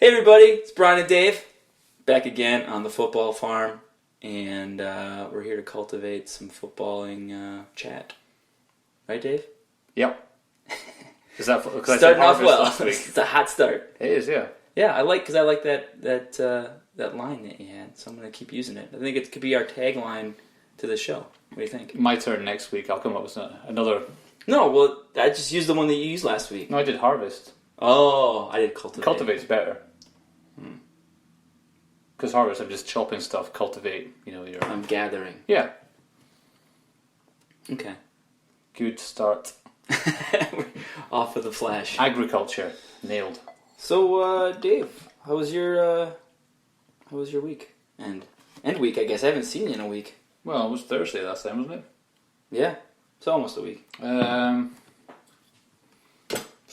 Hey everybody, it's Brian and Dave, back again on the football farm, and we're here to cultivate some footballing chat. Right, Dave? Yep. Is that starting off well? It's a hot start. It is, yeah. Yeah, I like that line that you had, so I'm gonna keep using it. I think it could be our tagline to the show. What do you think? My turn next week. I'll come up with another. No, well, I just used the one that you used last week. No, I did harvest. Oh, I did cultivate. Cultivate's better. Because harvest, I'm just chopping stuff. Cultivate, I'm gathering. Yeah. Okay. Good start. Off of the flash. Agriculture, nailed. So, Dave, how was your week? And week, I guess. I haven't seen you in a week. Well, it was Thursday last time, wasn't it? Yeah. It's almost a week. It's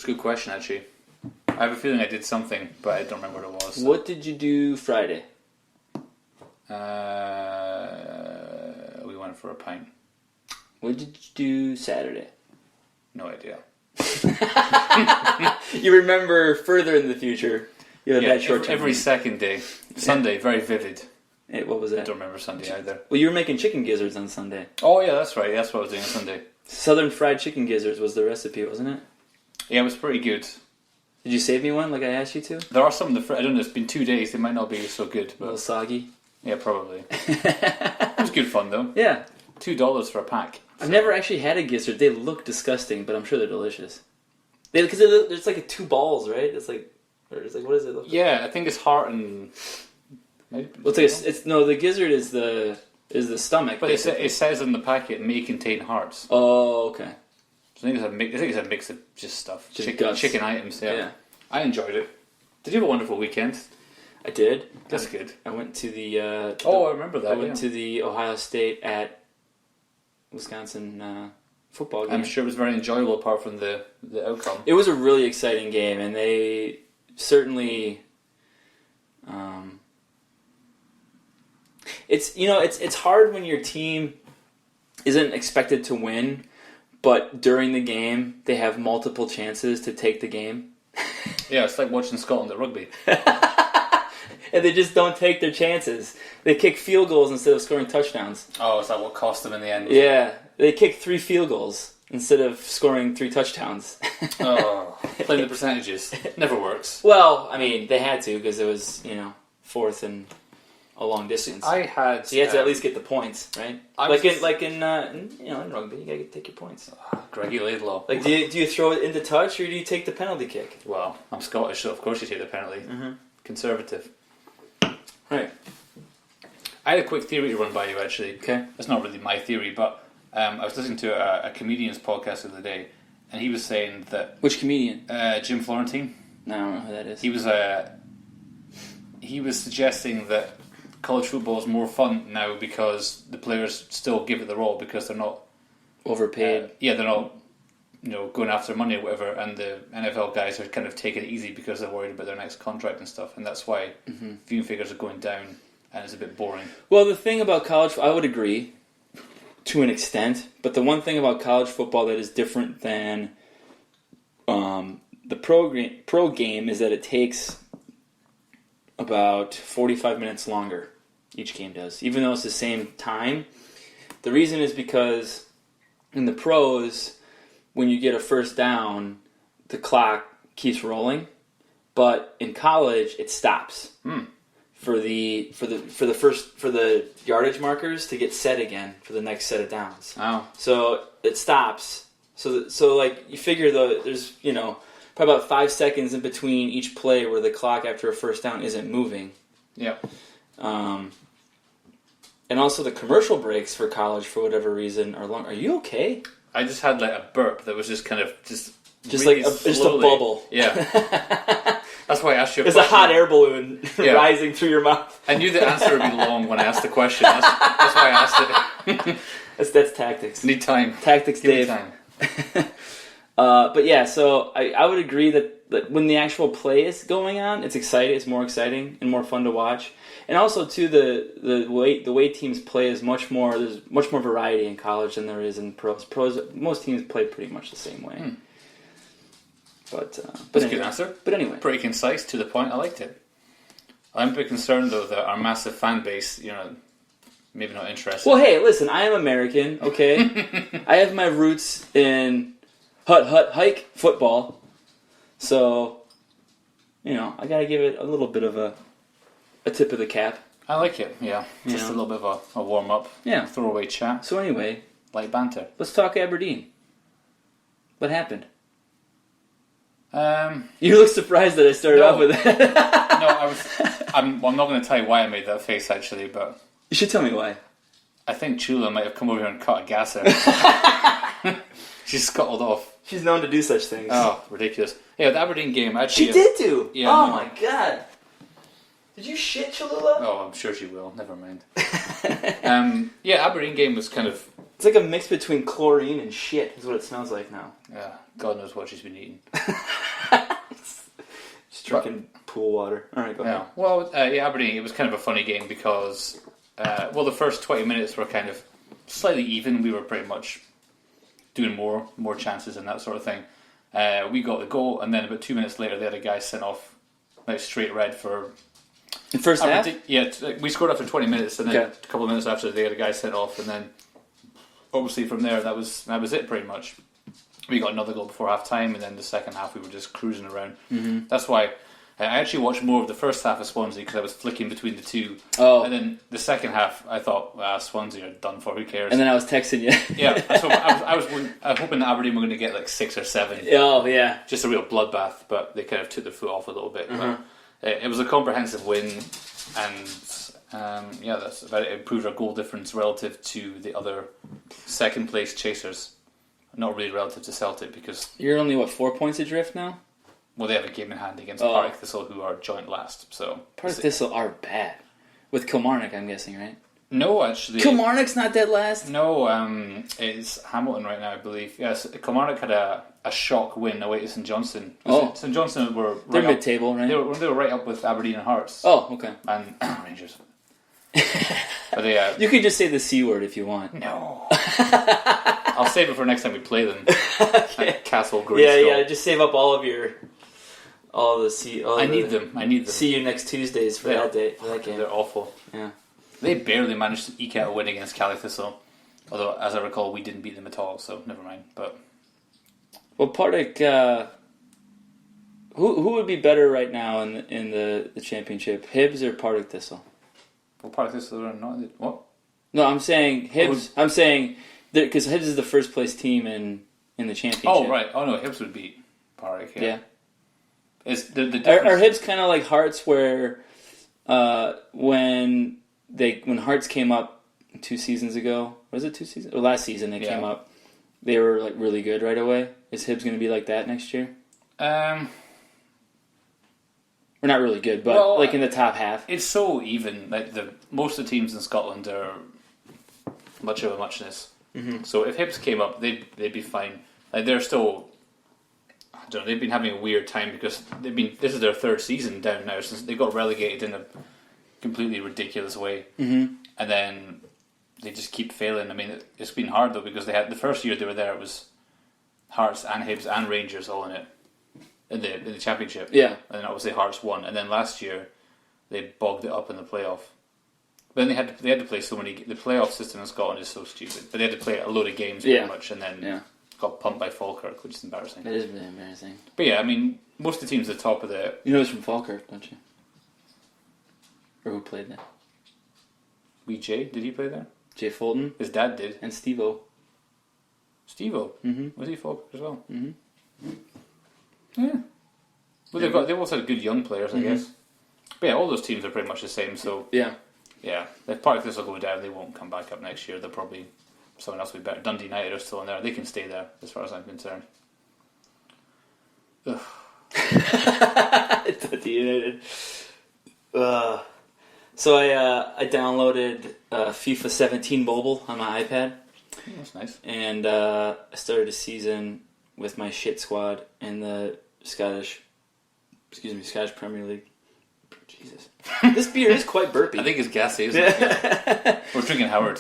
a good question, actually. I have a feeling I did something, but I don't remember what it was. So. What did you do Friday? We went for a pint. What did you do Saturday? No idea. You remember further in the future. You have that short term. Every second day. Sunday, very vivid. Hey, what was that? I don't remember Sunday either. Well, you were making chicken gizzards on Sunday. Oh, yeah, that's right. That's what I was doing on Sunday. Southern fried chicken gizzards was the recipe, wasn't it? Yeah, it was pretty good. Did you save me one like I asked you to? There are some of the... I don't know, it's been 2 days. They might not be so good. But A little soggy? Yeah, probably. It was good fun, though. Yeah. $2 for a pack. I've never actually had a gizzard. They look disgusting, but I'm sure they're delicious. Because it's like 2 balls, right? It's like what does it look like? Yeah, I think it's heart and... Well, the gizzard is the stomach. But it says in the packet, may contain hearts. Oh, okay. So I think it's a mix of just stuff. Chicken items, yeah. I enjoyed it. Did you have a wonderful weekend? I did. That's good. I went to the... I remember that, I went to the Ohio State at Wisconsin football game. I'm sure it was very enjoyable apart from the outcome. It was a really exciting game, and they certainly... It's hard when your team isn't expected to win, but during the game they have multiple chances to take the game. Yeah, it's like watching Scotland at rugby. And they just don't take their chances. They kick field goals instead of scoring touchdowns. Oh, is that what cost them in the end? Yeah, they kick 3 field goals instead of scoring 3 touchdowns. Oh, playing the percentages never works. Well, I mean, they had to because it was, 4th and a long distance. So you had to at least get the points, right? In rugby, you gotta take your points. Greggy Laidlaw. Like, do you throw it into touch or do you take the penalty kick? Well, I'm Scottish, so of course you take the penalty. Mm-hmm. Conservative. Right. I had a quick theory to run by you, actually. Okay. It's not really my theory, but I was listening to a comedian's podcast the other day, and he was saying that... Which comedian? Jim Florentine. No, I don't know who that is. He was suggesting that college football is more fun now because the players still give it their all because they're not... Overpaid. They're not going after money or whatever, and the NFL guys are kind of taking it easy because they're worried about their next contract and stuff, and that's why viewing figures are going down and it's a bit boring. Well, the thing about college, I would agree to an extent, but the one thing about college football that is different than the pro game is that it takes about 45 minutes longer. Each game does, even though it's the same time. The reason is because in the pros, when you get a first down, the clock keeps rolling, but in college it stops for the yardage markers to get set again for the next set of downs. Oh. So it stops. So like you figure there's probably about 5 seconds in between each play where the clock after a first down isn't moving. Yeah. And also the commercial breaks for college, for whatever reason, are long. Are you okay? I just had like a burp that was just kind of just really like just a bubble. Yeah. That's why I asked you. It's a hot air balloon rising through your mouth. I knew the answer would be long when I asked the question. That's why I asked it. That's tactics. Need time. Tactics, Give Dave. Me time. But yeah, so I would agree that when the actual play is going on, it's exciting. It's more exciting and more fun to watch. And also too, the way teams play is much more. There's much more variety in college than there is in pros. Most teams play pretty much the same way. But That's a good answer. But anyway, Pretty concise, to the point. I liked it. I'm a bit concerned, though, that our massive fan base, maybe not interested. well, hey, listen, I am American, okay? I have my roots in hike football, so I gotta give it a little bit of a tip of the cap. I like it, yeah. Just a little bit of a warm-up, throwaway chat. So anyway, Light banter. let's talk Aberdeen. What happened? You look surprised that I started off with that. No, I'm not going to tell you why I made that face, actually, but You should tell me why. I think Chula might have come over here and cut a gasser. She scuttled off. She's known to do such things. Oh, ridiculous. Yeah, the Aberdeen game, actually... She did do? Yeah, oh no. my god. Did you shit, Cholula? Oh, I'm sure she will. Never mind. Aberdeen game was kind of... It's like a mix between chlorine and shit is what it smells like now. Yeah, God knows what she's been eating. Just drinking pool water. Alright, go ahead. Well, Aberdeen, it was kind of a funny game because, the first 20 minutes were kind of slightly even. We were pretty much doing more chances and that sort of thing. We got the goal, and then about 2 minutes later, they had a guy sent off, like, straight red for... In first half? Yeah, we scored after 20 minutes, and then Okay. a couple of minutes after, they had a guy sent off, and then obviously from there, that was it pretty much. We got another goal before half time, and then the second half we were just cruising around. Mm-hmm. That's why I actually watched more of the first half of Swansea because I was flicking between the two. Oh. And then the second half, I thought, Swansea are done for. Who cares? And then I was texting you. Yeah, so I was hoping that Aberdeen were going to get like 6 or 7. Oh, yeah. Just a real bloodbath, but they kind of took their foot off a little bit. But it was a comprehensive win, and that's about it. It improved our goal difference relative to the other second place chasers. Not really relative to Celtic because... You're only, 4 points adrift now? Well, they have a game in hand against Partick Thistle, who are joint last. So Partick Thistle are bad. With Kilmarnock, I'm guessing, right? No, actually... Kilmarnock's not dead last? No, it's Hamilton right now, I believe. Yes, Kilmarnock had a shock win away to St Johnstone. St Johnstone were right They're up, mid-table, right? They were right up with Aberdeen and Hearts. Oh, okay. And Rangers. But they... You can just say the C word if you want. No. I'll save it for next time we play them. At Castle Grayskull. Yeah, just save up all the C... I need them. See you next Tuesdays for that day, for that game. They're awful. Yeah. They barely managed to eke out a win against Cali Thistle. Although, as I recall, we didn't beat them at all, so never mind. But Well, Partick... who would be better right now in the championship? Hibs or Partick Thistle? well, Partick Thistle are not... What? No, I'm saying Hibs... I'm saying... Because Hibs is the first place team in the championship. Oh, right. Oh, no, Hibs would beat Partick, yeah. It's the Are difference... Hibs kind of like Hearts where when Hearts came up 2 seasons ago, was it 2 seasons? Or last season they came up, they were like really good right away. Is Hibs going to be like that next year? We're not really good, but like in the top half. It's so even. Like most of the teams in Scotland are much of a muchness. Mm-hmm. So if Hibs came up, they'd be fine. Like they're still... I don't know, they've been having a weird time because this is their 3rd season down now since they got relegated in a completely ridiculous way. Mm-hmm. And then they just keep failing. I mean, it's been hard though because they had the first year they were there, it was Hearts and Hibs and Rangers all in it in the championship. Yeah. And then obviously Hearts won. And then last year they bogged it up in the playoff. But then they had to play so many. The playoff system in Scotland is so stupid. But they had to play a load of games pretty much, and then got pumped by Falkirk, which is embarrassing. That is really embarrassing. But yeah, I mean, most of the teams at the top of the... You know he's from Falkirk, don't you? Or who played there? Jay, did he play there? Jay Fulton. His dad did. And Steve-O. Steve-O? Mm-hmm. Was he Falkirk as well? Mm-hmm. Yeah. Well, they've also had good young players, I guess. But yeah, all those teams are pretty much the same, so... Yeah. Yeah, if Partick Thistle go down, they won't come back up next year. They'll probably... Someone else will be better. Dundee United are still in there. They can stay there, as far as I'm concerned. Ugh. Dundee United. So I downloaded FIFA 17 mobile on my iPad. That's nice. And I started a season with my shit squad in the Scottish Premier League. Jesus. This beer is quite burpy. I think it's gassy, isn't it? Yeah. We're drinking Howard.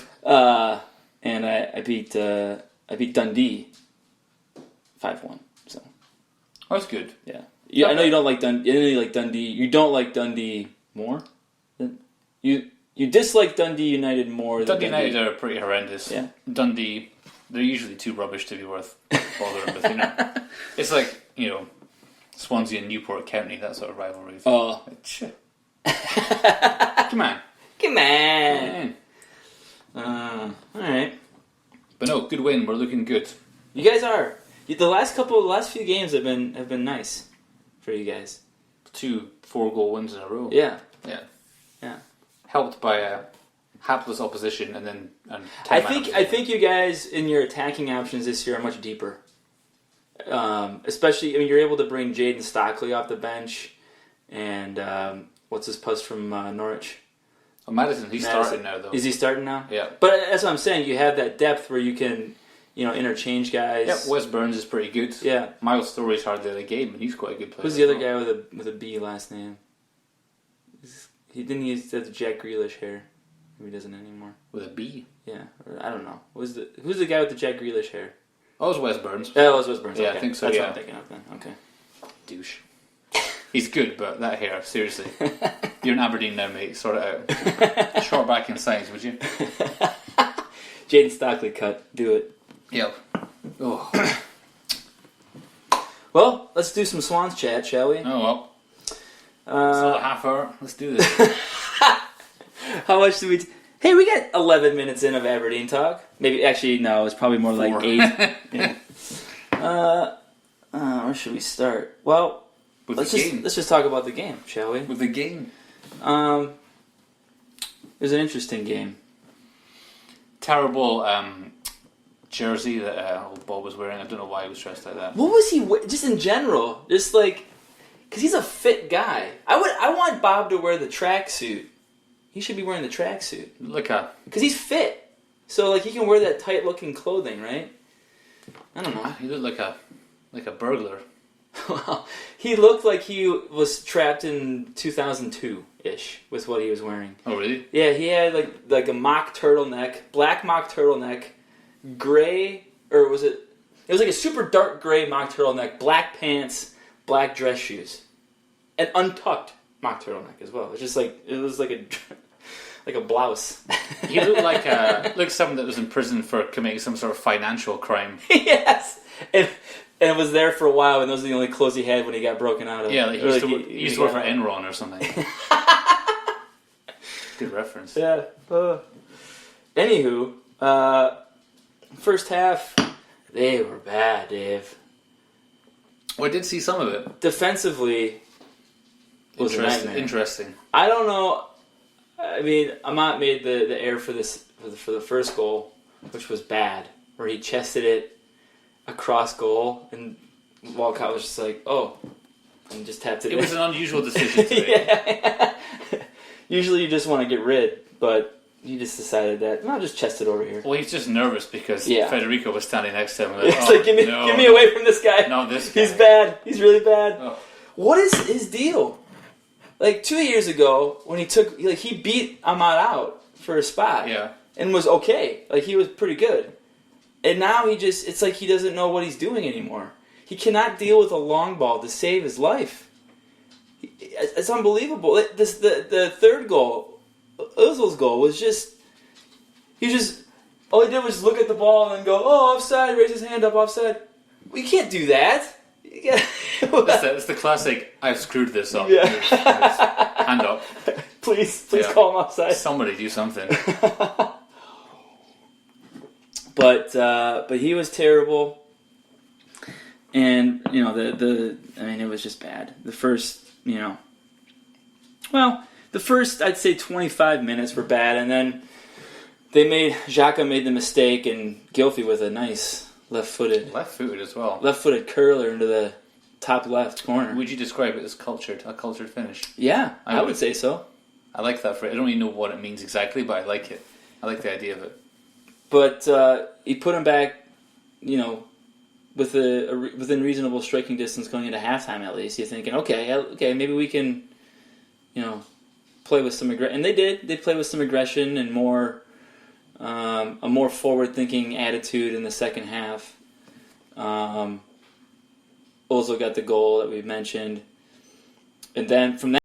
And I beat Dundee 5-1. So Oh, that's good. Yeah. I know you don't like Dundee. I know you like Dundee. You don't like Dundee more. You dislike Dundee United more. Dundee United are pretty horrendous. Yeah. Dundee, they're usually too rubbish to be worth bothering with. It's like Swansea and Newport County, that sort of rivalry. Oh, Come on. All right. But no, good win. We're looking good. You guys are. The last few games have been nice for you guys. 2 4-goal wins in a row. Yeah. Helped by a hapless opposition, and I think you guys in your attacking options this year are much deeper. Especially, you're able to bring Jaden Stockley off the bench, and what's his puss from Norwich? Oh, Madison, he's starting now, though. Is he starting now? Yeah. But that's what I'm saying. You have that depth where you can, interchange guys. Yeah, Wes Burns is pretty good. Yeah. Miles Story's hardly at a game, and he's quite a good player. Who's the other guy with a B last name? He didn't use the Jack Grealish hair. Maybe he doesn't anymore. With a B? Yeah. I don't know. Who's the guy with the Jack Grealish hair? Oh, it was Wes Burns. Yeah, it was Wes Burns. Yeah, okay. I think so. That's yeah. what I'm thinking of then. Okay. Douche. He's good, but that hair, seriously. You're in Aberdeen now, mate. Sort it out. Short back in size, would you? Jaden Stockley cut. Do it. Yep. Oh. Well, let's do some Swans chat, shall we? Oh, well. It's not a half hour. Let's do this. How much do we... Hey, we got 11 minutes in of Aberdeen talk. Maybe, actually, no, it's probably more 4. like 8. Yeah. Where should we start? Well, let's just talk about the game, shall we? With the game. It was an interesting game. Terrible jersey that old Bob was wearing. I don't know why he was dressed like that. What was he... Just in general, just like... Because he's a fit guy. I want Bob to wear the tracksuit. He should be wearing the tracksuit. Because he's fit. So, he can wear that tight-looking clothing, right? I don't know. He looked like a burglar. Well, he looked like he was trapped in 2002-ish with what he was wearing. Oh, really? Yeah, he had, like a mock turtleneck, black mock turtleneck, gray, or was it... It was like a super dark gray mock turtleneck, black pants, black dress shoes. And untucked mock turtleneck as well. It was like a blouse. He looked like someone that was in prison for committing some sort of financial crime. Yes, and it was there for a while, and those are the only clothes he had when he got broken out of. Yeah, he used to work for Enron or something. Good reference. Yeah. Anywho, first half, they were bad, Dave. Well, I did see some of it. Defensively, was interesting. I don't know. I mean, Amat made the error for the first goal, which was bad, where he chested it across goal, and Walcott was just like, "Oh," and just tapped it. It was an unusual decision today. Yeah. Usually, you just want to get rid, but he just decided that I'll just chest it over here. Well, he's just nervous because Federico was standing next to him. It's like, get me away from this guy. No, this guy. He's bad. He's really bad. Oh. What is his deal? 2 years ago, when he beat Amat out for a spot, and was okay. He was pretty good. And now it's like he doesn't know what he's doing anymore. He cannot deal with a long ball to save his life. It's unbelievable. The third goal, Ozil's goal, was all he did was look at the ball and go, "Oh, offside!" Raise his hand up, offside. Well, you can't do that. It's the classic, "I've screwed this up." Yeah. Hand up. Please call him offside. Somebody do something. But he was terrible, and it was just bad. The first I'd say 25 minutes were bad, and then Xhaka made the mistake, and Gylfi with a nice left-footed as well. Left-footed curler into the top left corner. Would you describe it as a cultured finish? Yeah, I would say so. I like that phrase. I don't even know what it means exactly, but I like it. I like the idea of it. But he put him back, within reasonable striking distance going into halftime at least. You're thinking, okay, maybe we can, play with some aggression. And they did. They played with some aggression and a more forward-thinking attitude in the second half. Ozil got the goal that we mentioned. And then from